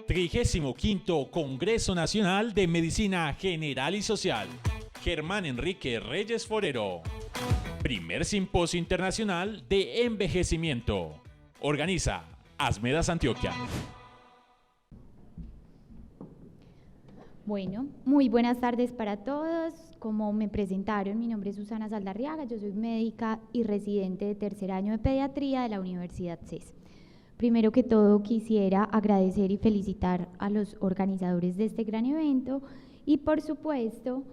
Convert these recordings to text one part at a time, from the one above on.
35º Congreso Nacional de Medicina General y Social. Germán Enrique Reyes Forero. Primer Simposio Internacional de Envejecimiento. Organiza Asmedas Antioquia. Bueno, muy buenas tardes para todos. Como me presentaron, mi nombre es Susana Saldarriaga, yo soy médica y residente de tercer año de pediatría de la Universidad CES. Primero que todo quisiera agradecer y felicitar a los organizadores de este gran evento y por supuesto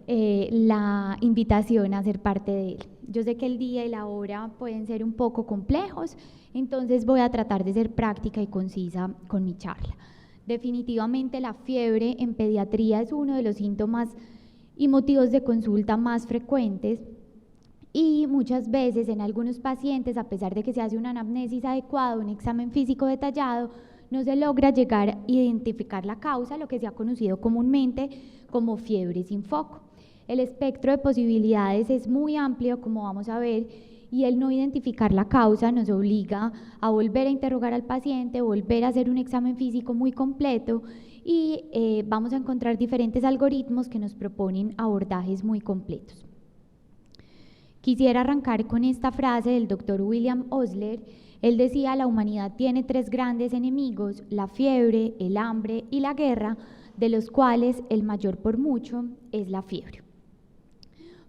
la invitación a ser parte de él. Yo sé que el día y la hora pueden ser un poco complejos, entonces voy a tratar de ser práctica y concisa con mi charla. Definitivamente la fiebre en pediatría es uno de los síntomas y motivos de consulta más frecuentes y muchas veces en algunos pacientes, a pesar de que se hace una anamnesis adecuada, un examen físico detallado, no se logra llegar a identificar la causa, lo que se ha conocido comúnmente como fiebre sin foco. El espectro de posibilidades es muy amplio, como vamos a ver, y el no identificar la causa nos obliga a volver a interrogar al paciente, volver a hacer un examen físico muy completo y vamos a encontrar diferentes algoritmos que nos proponen abordajes muy completos. Quisiera arrancar con esta frase del doctor William Osler. Él decía: la humanidad tiene tres grandes enemigos, la fiebre, el hambre y la guerra, de los cuales el mayor por mucho es la fiebre.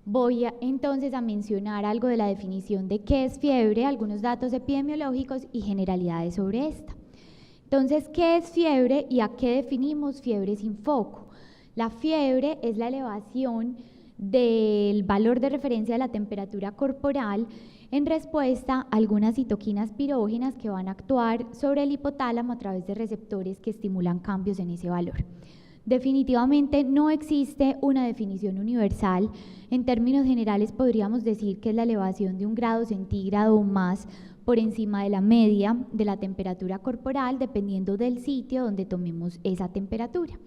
Voy entonces a mencionar algo de la definición de qué es fiebre, algunos datos epidemiológicos y generalidades sobre esta. Entonces, ¿qué es fiebre y a qué definimos fiebre sin foco? La fiebre es la elevación del valor de referencia de la temperatura corporal en respuesta a algunas citoquinas pirógenas que van a actuar sobre el hipotálamo a través de receptores que estimulan cambios en ese valor. Definitivamente no existe una definición universal. En términos generales podríamos decir que es la elevación de 1 grado centígrado o más por encima de la media de la temperatura corporal, dependiendo del sitio donde tomemos esa temperatura.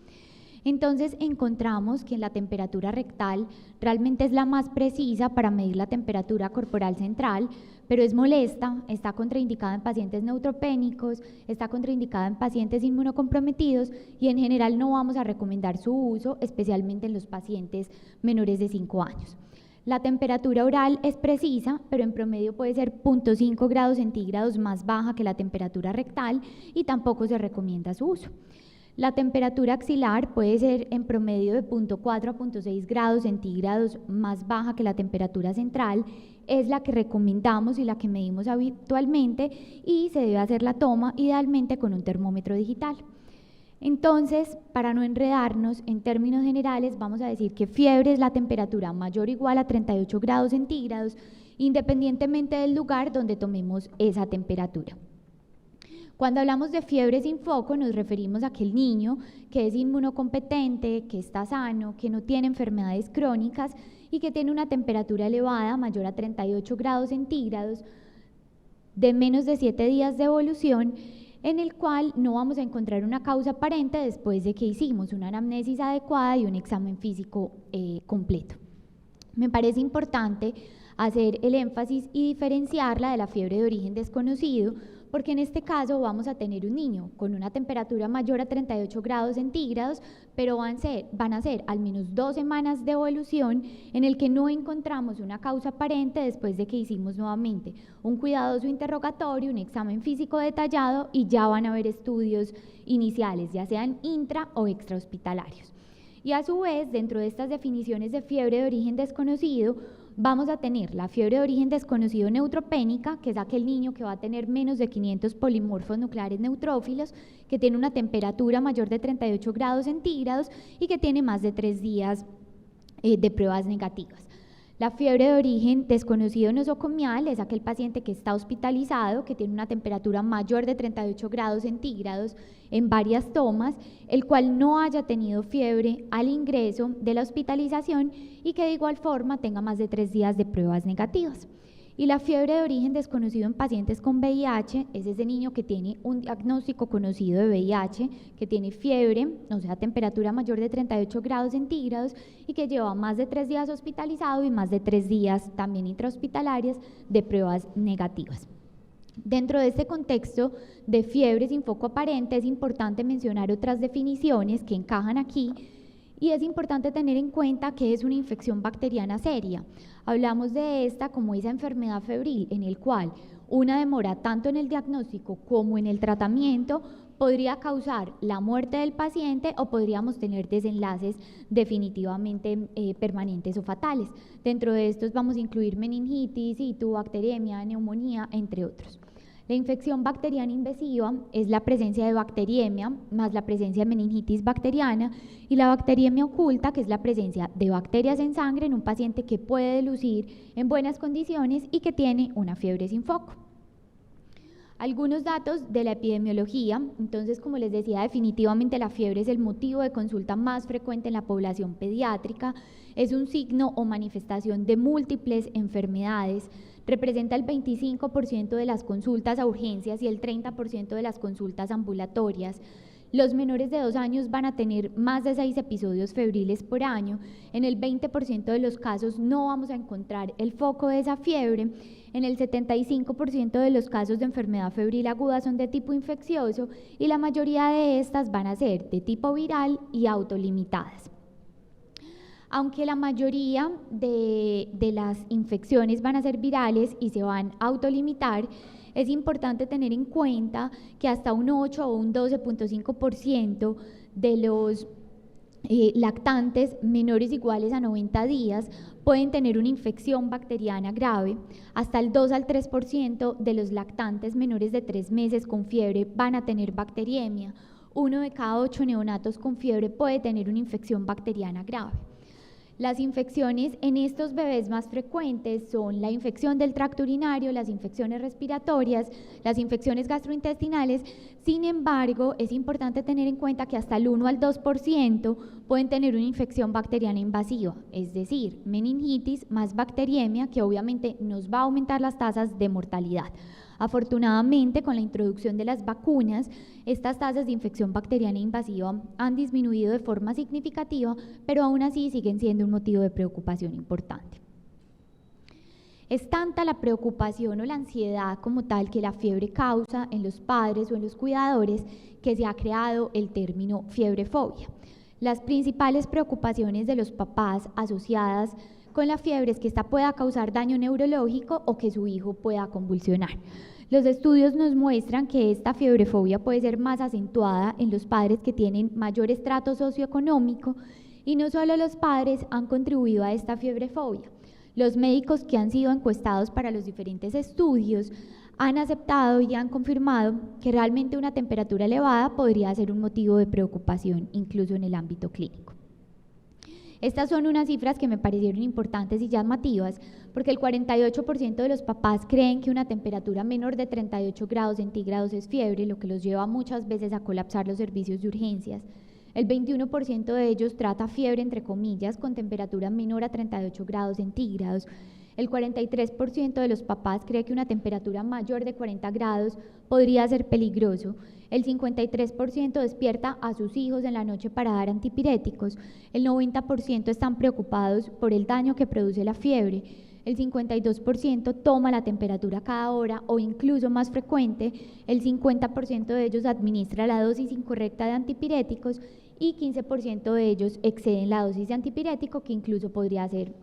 Entonces encontramos que la temperatura rectal realmente es la más precisa para medir la temperatura corporal central, pero es molesta, está contraindicada en pacientes neutropénicos, está contraindicada en pacientes inmunocomprometidos y en general no vamos a recomendar su uso, especialmente en los pacientes menores de 5 años. La temperatura oral es precisa, pero en promedio puede ser 0.5 grados centígrados más baja que la temperatura rectal y tampoco se recomienda su uso. La temperatura axilar puede ser en promedio de 0.4 a 0.6 grados centígrados más baja que la temperatura central, es la que recomendamos y la que medimos habitualmente y se debe hacer la toma idealmente con un termómetro digital. Entonces, para no enredarnos, en términos generales vamos a decir que fiebre es la temperatura mayor o igual a 38 grados centígrados, independientemente del lugar donde tomemos esa temperatura. Cuando hablamos de fiebre sin foco nos referimos a aquel niño que es inmunocompetente, que está sano, que no tiene enfermedades crónicas y que tiene una temperatura elevada mayor a 38 grados centígrados de menos de 7 días de evolución, en el cual no vamos a encontrar una causa aparente después de que hicimos una anamnesis adecuada y un examen físico completo. Me parece importante hacer el énfasis y diferenciarla de la fiebre de origen desconocido, porque en este caso vamos a tener un niño con una temperatura mayor a 38 grados centígrados, pero van a ser al menos 2 semanas de evolución en el que no encontramos una causa aparente después de que hicimos nuevamente un cuidadoso interrogatorio, un examen físico detallado y ya van a haber estudios iniciales, ya sean intra o extrahospitalarios. Y a su vez, dentro de estas definiciones de fiebre de origen desconocido, vamos a tener la fiebre de origen desconocido neutropénica, que es aquel niño que va a tener menos de 500 polimorfos nucleares neutrófilos, que tiene una temperatura mayor de 38 grados centígrados y que tiene más de 3 días de pruebas negativas. La fiebre de origen desconocido nosocomial es aquel paciente que está hospitalizado, que tiene una temperatura mayor de 38 grados centígrados en varias tomas, el cual no haya tenido fiebre al ingreso de la hospitalización y que de igual forma tenga más de 3 días de pruebas negativas. Y la fiebre de origen desconocido en pacientes con VIH es ese niño que tiene un diagnóstico conocido de VIH, que tiene fiebre, o sea, temperatura mayor de 38 grados centígrados y que lleva más de 3 días hospitalizado y más de 3 días también intrahospitalarias de pruebas negativas. Dentro de este contexto de fiebre sin foco aparente es importante mencionar otras definiciones que encajan aquí y es importante tener en cuenta que es una infección bacteriana seria. Hablamos de esta como esa enfermedad febril en el cual una demora tanto en el diagnóstico como en el tratamiento podría causar la muerte del paciente o podríamos tener desenlaces definitivamente permanentes o fatales. Dentro de estos vamos a incluir meningitis, bacteriemia, neumonía, entre otros. La infección bacteriana invasiva es la presencia de bacteriemia más la presencia de meningitis bacteriana y la bacteriemia oculta, que es la presencia de bacterias en sangre en un paciente que puede lucir en buenas condiciones y que tiene una fiebre sin foco. Algunos datos de la epidemiología. Entonces, como les decía, definitivamente la fiebre es el motivo de consulta más frecuente en la población pediátrica, es un signo o manifestación de múltiples enfermedades, representa el 25% de las consultas a urgencias y el 30% de las consultas ambulatorias. Los menores de 2 años van a tener más de 6 episodios febriles por año. En el 20% de los casos no vamos a encontrar el foco de esa fiebre. En el 75% de los casos de enfermedad febril aguda son de tipo infeccioso y la mayoría de estas van a ser de tipo viral y autolimitadas. Aunque la mayoría de las infecciones van a ser virales y se van a autolimitar, es importante tener en cuenta que hasta un 8 o un 12.5% de los lactantes menores iguales a 90 días pueden tener una infección bacteriana grave. Hasta el 2 al 3% de los lactantes menores de 3 meses con fiebre van a tener bacteriemia. 1 de cada 8 neonatos con fiebre puede tener una infección bacteriana grave. Las infecciones en estos bebés más frecuentes son la infección del tracto urinario, las infecciones respiratorias, las infecciones gastrointestinales. Sin embargo, es importante tener en cuenta que hasta el 1 al 2% pueden tener una infección bacteriana invasiva, es decir, meningitis más bacteriemia, que obviamente nos va a aumentar las tasas de mortalidad. Afortunadamente, con la introducción de las vacunas, estas tasas de infección bacteriana invasiva han disminuido de forma significativa, pero aún así siguen siendo un motivo de preocupación importante. Es tanta la preocupación o la ansiedad como tal que la fiebre causa en los padres o en los cuidadores que se ha creado el término fiebrefobia. Las principales preocupaciones de los papás asociadas con la fiebre es que esta pueda causar daño neurológico o que su hijo pueda convulsionar. Los estudios nos muestran que esta fiebrefobia puede ser más acentuada en los padres que tienen mayor estrato socioeconómico y no solo los padres han contribuido a esta fiebrefobia. Los médicos que han sido encuestados para los diferentes estudios han aceptado y han confirmado que realmente una temperatura elevada podría ser un motivo de preocupación incluso en el ámbito clínico. Estas son unas cifras que me parecieron importantes y llamativas porque el 48% de los papás creen que una temperatura menor de 38 grados centígrados es fiebre, lo que los lleva muchas veces a colapsar los servicios de urgencias. El 21% de ellos trata fiebre, entre comillas, con temperatura menor a 38 grados centígrados. El 43% de los papás cree que una temperatura mayor de 40 grados podría ser peligroso. El 53% despierta a sus hijos en la noche para dar antipiréticos. El 90% están preocupados por el daño que produce la fiebre. El 52% toma la temperatura cada hora o incluso más frecuente. El 50% de ellos administra la dosis incorrecta de antipiréticos y 15% de ellos exceden la dosis de antipirético, que incluso podría ser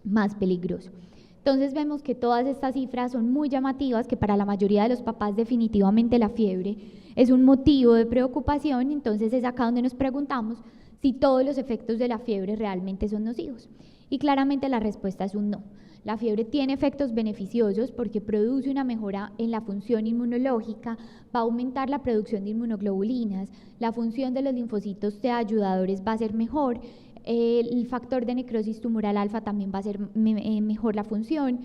más peligroso. Entonces vemos que todas estas cifras son muy llamativas, que para la mayoría de los papás definitivamente la fiebre es un motivo de preocupación. Entonces es acá donde nos preguntamos si todos los efectos de la fiebre realmente son nocivos. Y claramente la respuesta es un no. La fiebre tiene efectos beneficiosos porque produce una mejora en la función inmunológica, va a aumentar la producción de inmunoglobulinas, la función de los linfocitos T ayudadores va a ser mejor, el factor de necrosis tumoral alfa también va a ser mejor la función,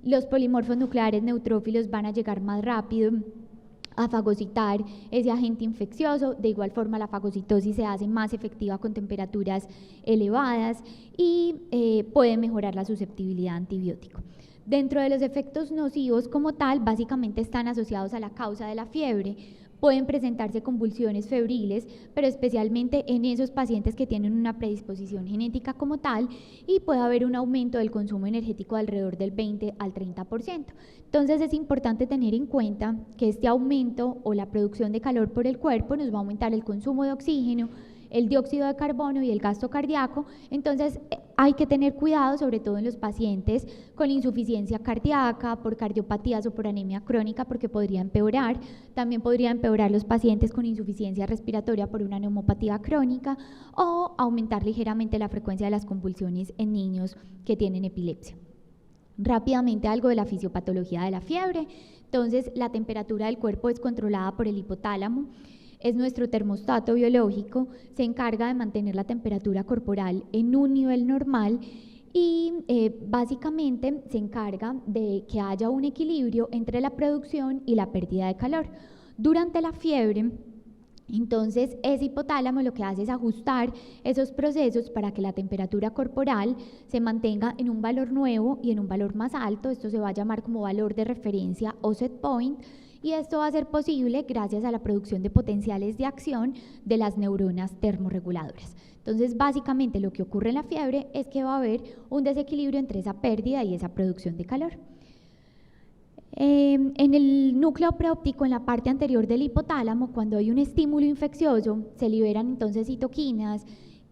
los polimorfos nucleares neutrófilos van a llegar más rápido a fagocitar ese agente infeccioso. De igual forma la fagocitosis se hace más efectiva con temperaturas elevadas y puede mejorar la susceptibilidad a antibiótico. Dentro de los efectos nocivos como tal, básicamente están asociados a la causa de la fiebre, pueden presentarse convulsiones febriles, pero especialmente en esos pacientes que tienen una predisposición genética como tal, y puede haber un aumento del consumo energético de alrededor del 20 al 30%. Entonces es importante tener en cuenta que este aumento o la producción de calor por el cuerpo nos va a aumentar el consumo de oxígeno, el dióxido de carbono y el gasto cardíaco. Entonces hay que tener cuidado, sobre todo en los pacientes con insuficiencia cardíaca, por cardiopatías o por anemia crónica, porque podría empeorar. También podría empeorar los pacientes con insuficiencia respiratoria por una neumopatía crónica, o aumentar ligeramente la frecuencia de las convulsiones en niños que tienen epilepsia. Rápidamente algo de la fisiopatología de la fiebre. Entonces la temperatura del cuerpo es controlada por el hipotálamo. Es nuestro termostato biológico, se encarga de mantener la temperatura corporal en un nivel normal y básicamente se encarga de que haya un equilibrio entre la producción y la pérdida de calor. Durante la fiebre, entonces ese hipotálamo lo que hace es ajustar esos procesos para que la temperatura corporal se mantenga en un valor nuevo y en un valor más alto. Esto se va a llamar como valor de referencia o set point. Y esto va a ser posible gracias a la producción de potenciales de acción de las neuronas termorreguladoras. Entonces, básicamente lo que ocurre en la fiebre es que va a haber un desequilibrio entre esa pérdida y esa producción de calor. En el núcleo preóptico, en la parte anterior del hipotálamo, cuando hay un estímulo infeccioso, se liberan entonces citoquinas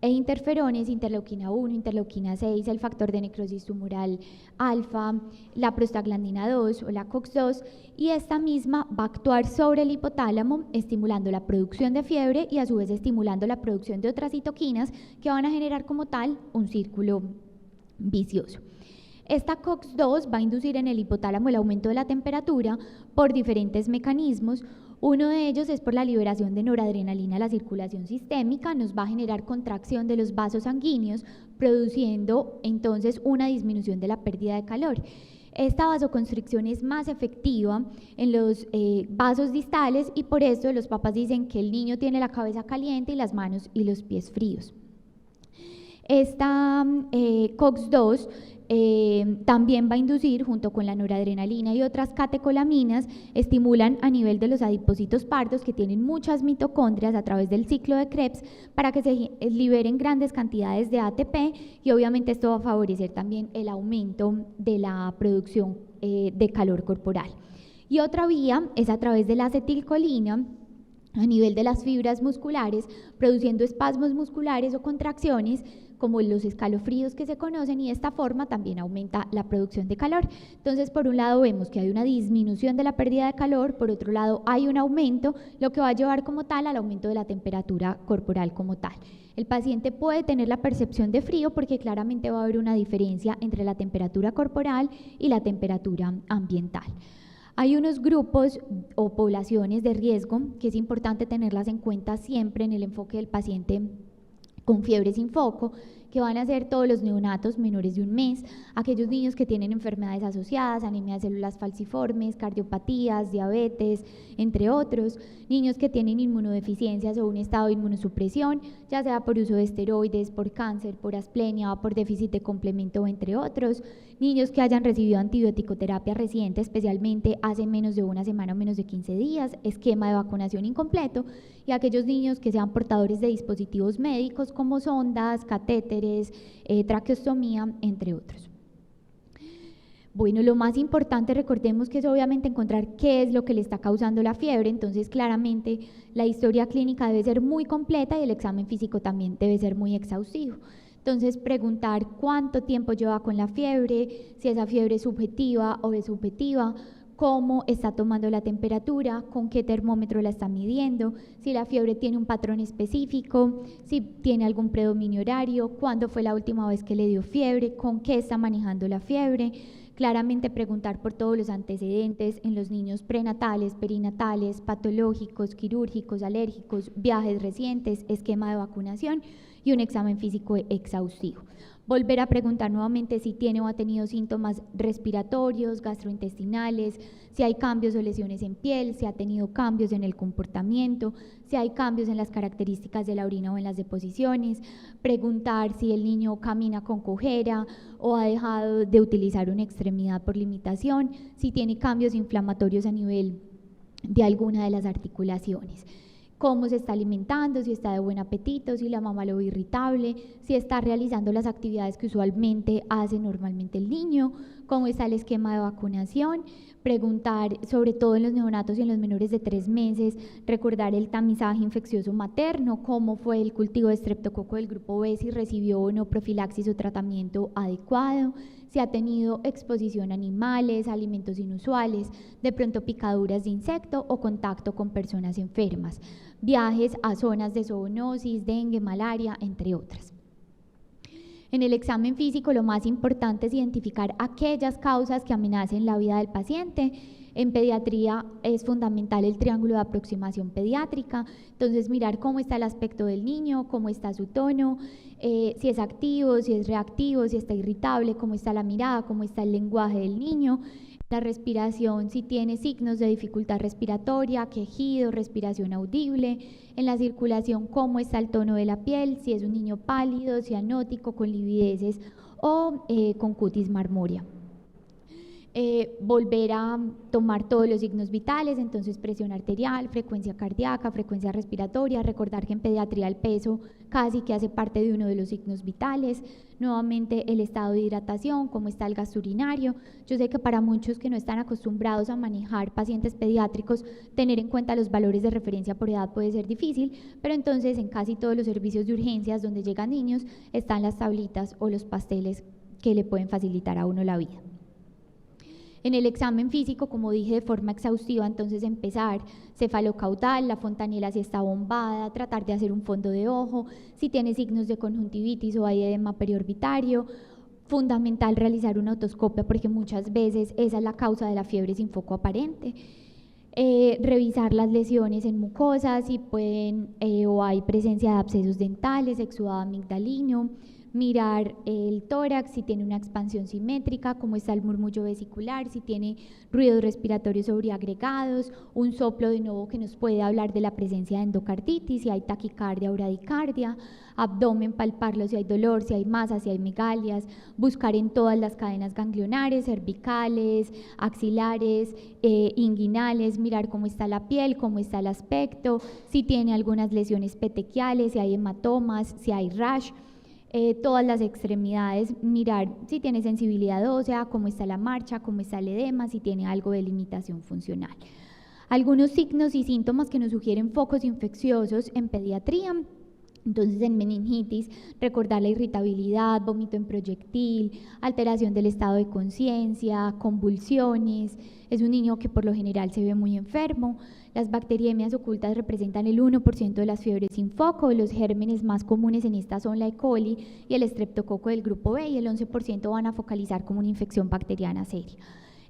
e interferones, interleuquina 1, interleuquina 6, el factor de necrosis tumoral alfa, la prostaglandina 2 o la COX-2, y esta misma va a actuar sobre el hipotálamo, estimulando la producción de fiebre y a su vez estimulando la producción de otras citoquinas que van a generar como tal un círculo vicioso. Esta COX-2 va a inducir en el hipotálamo el aumento de la temperatura por diferentes mecanismos. Uno de ellos es por la liberación de noradrenalina a la circulación sistémica, nos va a generar contracción de los vasos sanguíneos, produciendo entonces una disminución de la pérdida de calor. Esta vasoconstricción es más efectiva en los vasos distales y por eso los papás dicen que el niño tiene la cabeza caliente y las manos y los pies fríos. Esta COX-2 también va a inducir, junto con la noradrenalina y otras catecolaminas, estimulan a nivel de los adipocitos pardos que tienen muchas mitocondrias a través del ciclo de Krebs para que se liberen grandes cantidades de ATP, y obviamente esto va a favorecer también el aumento de la producción de calor corporal. Y otra vía es a través de la acetilcolina a nivel de las fibras musculares, produciendo espasmos musculares o contracciones como los escalofríos que se conocen, y de esta forma también aumenta la producción de calor. Entonces, por un lado vemos que hay una disminución de la pérdida de calor, por otro lado hay un aumento, lo que va a llevar como tal al aumento de la temperatura corporal como tal. El paciente puede tener la percepción de frío porque claramente va a haber una diferencia entre la temperatura corporal y la temperatura ambiental. Hay unos grupos o poblaciones de riesgo que es importante tenerlas en cuenta siempre en el enfoque del paciente con fiebre sin foco, que van a ser todos los neonatos menores de un mes, aquellos niños que tienen enfermedades asociadas, anemia de células falciformes, cardiopatías, diabetes, entre otros, niños que tienen inmunodeficiencias o un estado de inmunosupresión, ya sea por uso de esteroides, por cáncer, por asplenia o por déficit de complemento, entre otros, niños que hayan recibido antibiótico-terapia reciente, especialmente hace menos de una semana o menos de 15 días, esquema de vacunación incompleto, y aquellos niños que sean portadores de dispositivos médicos como sondas, catéteres, traqueostomía, entre otros. Bueno, lo más importante, recordemos que es obviamente encontrar qué es lo que le está causando la fiebre. Entonces claramente la historia clínica debe ser muy completa y el examen físico también debe ser muy exhaustivo. Entonces preguntar cuánto tiempo lleva con la fiebre, si esa fiebre es subjetiva o es subjetiva, cómo está tomando la temperatura, con qué termómetro la está midiendo, si la fiebre tiene un patrón específico, si tiene algún predominio horario, cuándo fue la última vez que le dio fiebre, con qué está manejando la fiebre. Claramente preguntar por todos los antecedentes en los niños prenatales, perinatales, patológicos, quirúrgicos, alérgicos, viajes recientes, esquema de vacunación y un examen físico exhaustivo. Volver a preguntar nuevamente si tiene o ha tenido síntomas respiratorios, gastrointestinales, si hay cambios o lesiones en piel, si ha tenido cambios en el comportamiento, si hay cambios en las características de la orina o en las deposiciones, preguntar si el niño camina con cojera o ha dejado de utilizar una extremidad por limitación, si tiene cambios inflamatorios a nivel de alguna de las articulaciones. Cómo se está alimentando, si está de buen apetito, si la mamá lo ve irritable, si está realizando las actividades que usualmente hace normalmente el niño, cómo está el esquema de vacunación, preguntar sobre todo en los neonatos y en los menores de 3 meses, recordar el tamizaje infeccioso materno, cómo fue el cultivo de estreptococo del grupo B, si recibió o no profilaxis o tratamiento adecuado, si ha tenido exposición a animales, alimentos inusuales, de pronto picaduras de insecto o contacto con personas enfermas, viajes a zonas de zoonosis, dengue, malaria, entre otras. En el examen físico lo más importante es identificar aquellas causas que amenacen la vida del paciente. En pediatría es fundamental el triángulo de aproximación pediátrica, entonces mirar cómo está el aspecto del niño, cómo está su tono, si es activo, si es reactivo, si está irritable, cómo está la mirada, cómo está el lenguaje del niño. La respiración, si tiene signos de dificultad respiratoria, quejido, respiración audible. En la circulación, cómo está el tono de la piel, si es un niño pálido, cianótico, con livideces o con cutis marmórea. Volver a tomar todos los signos vitales, entonces presión arterial, frecuencia cardíaca, frecuencia respiratoria, recordar que en pediatría el peso casi que hace parte de uno de los signos vitales, nuevamente el estado de hidratación, cómo está el gasto urinario. Yo sé que para muchos que no están acostumbrados a manejar pacientes pediátricos, tener en cuenta los valores de referencia por edad puede ser difícil, pero entonces en casi todos los servicios de urgencias donde llegan niños están las tablitas o los pasteles que le pueden facilitar a uno la vida. En el examen físico, como dije de forma exhaustiva, entonces empezar cefalocaudal, la fontanela si está bombada, tratar de hacer un fondo de ojo, si tiene signos de conjuntivitis o hay edema periorbitario. Fundamental realizar una otoscopia porque muchas veces esa es la causa de la fiebre sin foco aparente. Revisar las lesiones en mucosas, si pueden o hay presencia de abscesos dentales, exudado amigdalino. Mirar el tórax, si tiene una expansión simétrica, cómo está el murmullo vesicular, si tiene ruidos respiratorios sobreagregados, un soplo de nuevo que nos puede hablar de la presencia de endocarditis, si hay taquicardia o bradicardia, abdomen, palparlo si hay dolor, si hay masa, si hay megalias, buscar en todas las cadenas ganglionares, cervicales, axilares, inguinales, mirar cómo está la piel, cómo está el aspecto, si tiene algunas lesiones petequiales, si hay hematomas, si hay rash. Todas las extremidades, mirar si tiene sensibilidad ósea, cómo está la marcha, cómo está el edema, si tiene algo de limitación funcional. Algunos signos y síntomas que nos sugieren focos infecciosos en pediatría. Entonces, en meningitis, recordar la irritabilidad, vómito en proyectil, alteración del estado de conciencia, convulsiones. Es un niño que por lo general se ve muy enfermo. Las bacteriemias ocultas representan el 1% de las fiebres sin foco. Los gérmenes más comunes en esta son la E. coli y el estreptococo del grupo B, y el 11% van a focalizar como una infección bacteriana seria.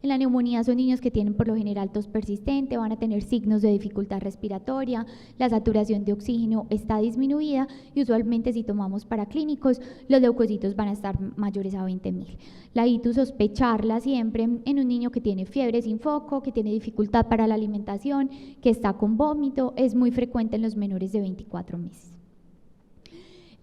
En la neumonía son niños que tienen por lo general tos persistente, van a tener signos de dificultad respiratoria, la saturación de oxígeno está disminuida y usualmente si tomamos paraclínicos los leucocitos van a estar mayores a 20.000. La ITU sospecharla siempre en un niño que tiene fiebre sin foco, que tiene dificultad para la alimentación, que está con vómito, es muy frecuente en los menores de 24 meses.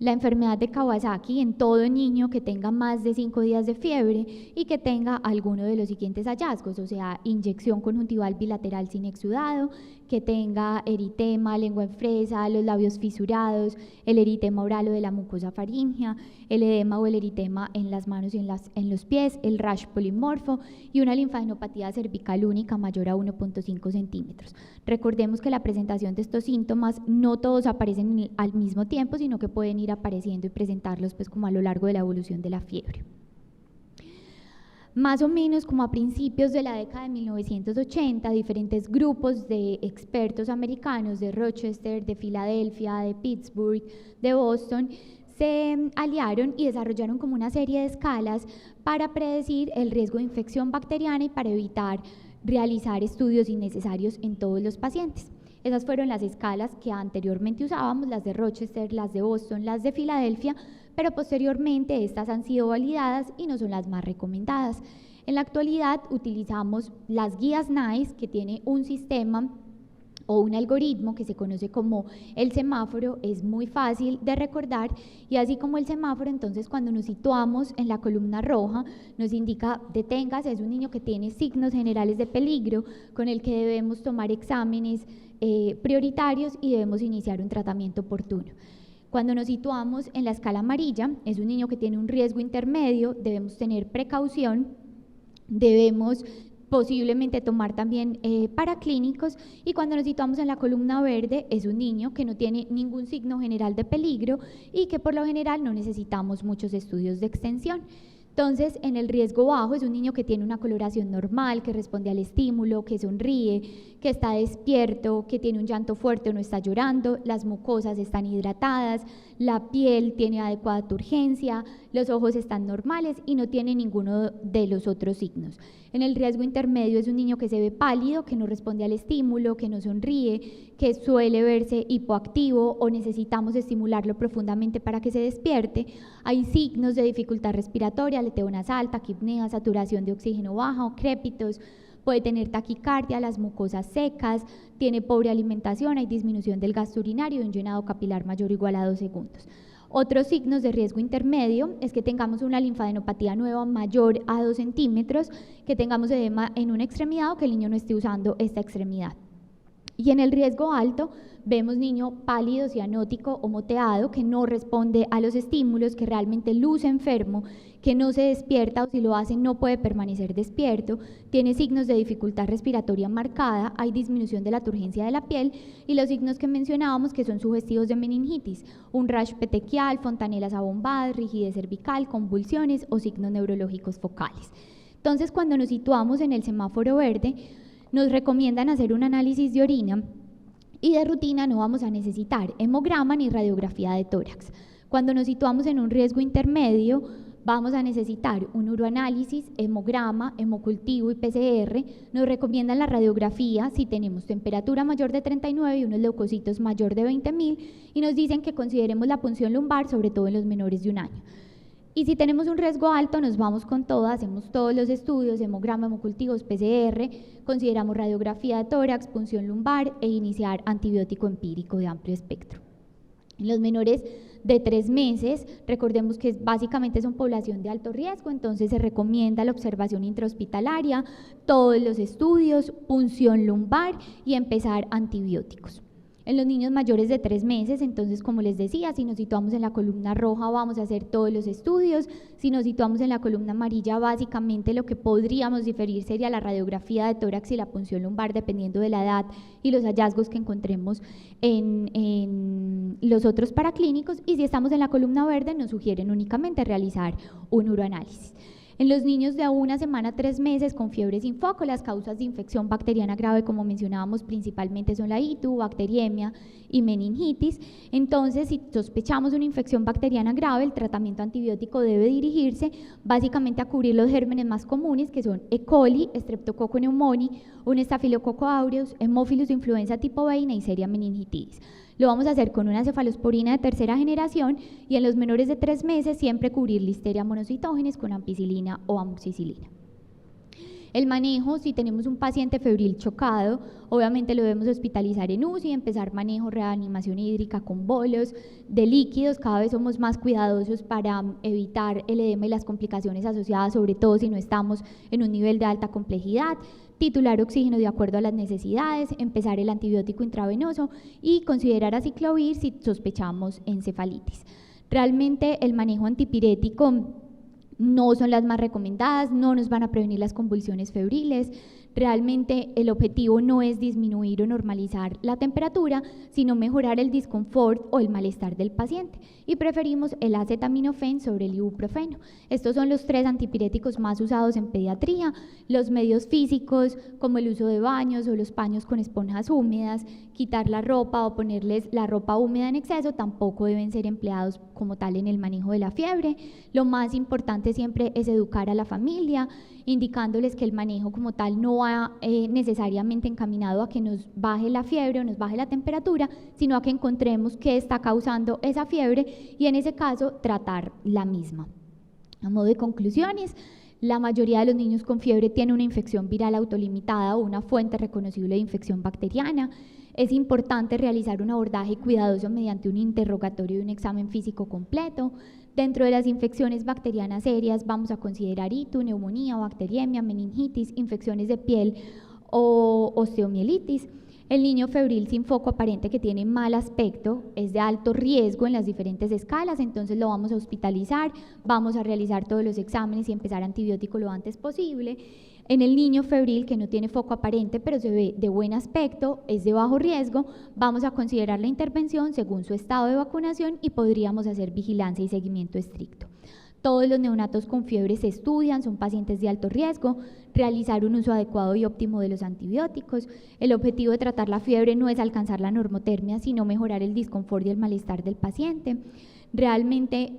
La enfermedad de Kawasaki en todo niño que tenga más de 5 días de fiebre y que tenga alguno de los siguientes hallazgos, o sea, inyección conjuntival bilateral sin exudado, que tenga eritema, lengua en fresa, los labios fisurados, el eritema oral o de la mucosa faríngea, el edema o el eritema en las manos y en los pies, el rash polimorfo y una linfadenopatía cervical única mayor a 1.5 centímetros. Recordemos que la presentación de estos síntomas no todos aparecen al mismo tiempo, sino que pueden ir apareciendo y presentarlos pues como a lo largo de la evolución de la fiebre. Más o menos como a principios de la década de 1980, diferentes grupos de expertos americanos de Rochester, de Filadelfia, de Pittsburgh, de Boston, se aliaron y desarrollaron como una serie de escalas para predecir el riesgo de infección bacteriana y para evitar realizar estudios innecesarios en todos los pacientes. Esas fueron las escalas que anteriormente usábamos, las de Rochester, las de Boston, las de Filadelfia, pero posteriormente estas han sido validadas y no son las más recomendadas. En la actualidad utilizamos las guías NICE, que tiene un sistema o un algoritmo que se conoce como el semáforo, es muy fácil de recordar, y así como el semáforo, entonces cuando nos situamos en la columna roja nos indica deténgase, es un niño que tiene signos generales de peligro con el que debemos tomar exámenes prioritarios y debemos iniciar un tratamiento oportuno. Cuando nos situamos en la escala amarilla, es un niño que tiene un riesgo intermedio, debemos tener precaución, debemos posiblemente tomar también paraclínicos, y cuando nos situamos en la columna verde es un niño que no tiene ningún signo general de peligro y que por lo general no necesitamos muchos estudios de extensión. Entonces, en el riesgo bajo es un niño que tiene una coloración normal, que responde al estímulo, que sonríe, que está despierto, que tiene un llanto fuerte o no está llorando, las mucosas están hidratadas, la piel tiene adecuada turgencia, los ojos están normales y no tiene ninguno de los otros signos. En el riesgo intermedio es un niño que se ve pálido, que no responde al estímulo, que no sonríe, que suele verse hipoactivo o necesitamos estimularlo profundamente para que se despierte. Hay signos de dificultad respiratoria, aleteo nasal, taquipnea, saturación de oxígeno baja o crépitos, puede tener taquicardia, las mucosas secas, tiene pobre alimentación, hay disminución del gasto urinario y un llenado capilar mayor o igual a 2 segundos. Otros signos de riesgo intermedio es que tengamos una linfadenopatía nueva mayor a 2 centímetros, que tengamos edema en una extremidad o que el niño no esté usando esta extremidad. Y en el riesgo alto vemos niño pálido, cianótico o moteado, que no responde a los estímulos, que realmente luce enfermo, que no se despierta o si lo hace no puede permanecer despierto, tiene signos de dificultad respiratoria marcada, hay disminución de la turgencia de la piel y los signos que mencionábamos que son sugestivos de meningitis, un rash petequial, fontanelas abombadas, rigidez cervical, convulsiones o signos neurológicos focales. Entonces, cuando nos situamos en el semáforo verde, nos recomiendan hacer un análisis de orina y de rutina no vamos a necesitar hemograma ni radiografía de tórax. Cuando nos situamos en un riesgo intermedio, vamos a necesitar un uroanálisis, hemograma, hemocultivo y PCR. Nos recomiendan la radiografía si tenemos temperatura mayor de 39 y unos leucocitos mayor de 20.000 y nos dicen que consideremos la punción lumbar, sobre todo en los menores de 1 año. Y si tenemos un riesgo alto, nos vamos con todo, hacemos todos los estudios, hemograma, hemocultivos, PCR, consideramos radiografía de tórax, punción lumbar e iniciar antibiótico empírico de amplio espectro. En los menores de 3 meses, recordemos que básicamente son población de alto riesgo, entonces se recomienda la observación intrahospitalaria, todos los estudios, punción lumbar y empezar antibióticos. En los niños mayores de 3 meses, entonces, como les decía, si nos situamos en la columna roja vamos a hacer todos los estudios, si nos situamos en la columna amarilla, básicamente lo que podríamos diferir sería la radiografía de tórax y la punción lumbar, dependiendo de la edad y los hallazgos que encontremos en los otros paraclínicos, y si estamos en la columna verde nos sugieren únicamente realizar un uroanálisis. En los niños de 1 semana a 3 meses con fiebre sin foco, las causas de infección bacteriana grave, como mencionábamos, principalmente son la ITU, bacteriemia y meningitis. Entonces, si sospechamos una infección bacteriana grave, el tratamiento antibiótico debe dirigirse básicamente a cubrir los gérmenes más comunes, que son E. coli, Streptococcus pneumoniae, un Staphylococcus aureus, Haemophilus influenza tipo B y Neisseria meningitis. Lo vamos a hacer con una cefalosporina de 3ª generación y en los menores de 3 meses siempre cubrir Listeria monocytogenes con ampicilina o amoxicilina. El manejo, si tenemos un paciente febril chocado, obviamente lo debemos hospitalizar en UCI, empezar manejo, reanimación hídrica con bolos de líquidos. Cada vez somos más cuidadosos para evitar el edema y las complicaciones asociadas, sobre todo si no estamos en un nivel de alta complejidad. Titular oxígeno de acuerdo a las necesidades, empezar el antibiótico intravenoso y considerar aciclovir si sospechamos encefalitis. Realmente el manejo antipirético no son las más recomendadas, no nos van a prevenir las convulsiones febriles. Realmente el objetivo no es disminuir o normalizar la temperatura, sino mejorar el disconfort o el malestar del paciente, y preferimos el acetaminofén sobre el ibuprofeno. Estos son los 3 antipiréticos más usados en pediatría. Los medios físicos, como el uso de baños o los paños con esponjas húmedas, quitar la ropa o ponerles la ropa húmeda en exceso, tampoco deben ser empleados como tal en el manejo de la fiebre. Lo más importante siempre es educar a la familia, indicándoles que el manejo como tal no va necesariamente encaminado a que nos baje la fiebre o nos baje la temperatura, sino a que encontremos qué está causando esa fiebre y en ese caso tratar la misma. A modo de conclusiones, la mayoría de los niños con fiebre tienen una infección viral autolimitada o una fuente reconocible de infección bacteriana. Es importante realizar un abordaje cuidadoso mediante un interrogatorio y un examen físico completo. Dentro de las infecciones bacterianas serias vamos a considerar ITU, neumonía, bacteriemia, meningitis, infecciones de piel o osteomielitis. El niño febril sin foco aparente que tiene mal aspecto es de alto riesgo en las diferentes escalas, entonces lo vamos a hospitalizar, vamos a realizar todos los exámenes y empezar antibiótico lo antes posible. En el niño febril que no tiene foco aparente pero se ve de buen aspecto, es de bajo riesgo, vamos a considerar la intervención según su estado de vacunación y podríamos hacer vigilancia y seguimiento estricto. Todos los neonatos con fiebre se estudian, son pacientes de alto riesgo, realizar un uso adecuado y óptimo de los antibióticos. El objetivo de tratar la fiebre no es alcanzar la normotermia, sino mejorar el disconfort y el malestar del paciente. Realmente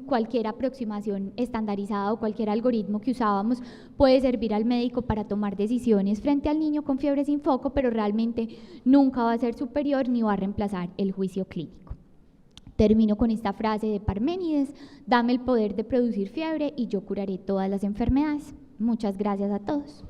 cualquier aproximación estandarizada o cualquier algoritmo que usábamos puede servir al médico para tomar decisiones frente al niño con fiebre sin foco, pero realmente nunca va a ser superior ni va a reemplazar el juicio clínico. Termino con esta frase de Parménides: dame el poder de producir fiebre y yo curaré todas las enfermedades. Muchas gracias a todos.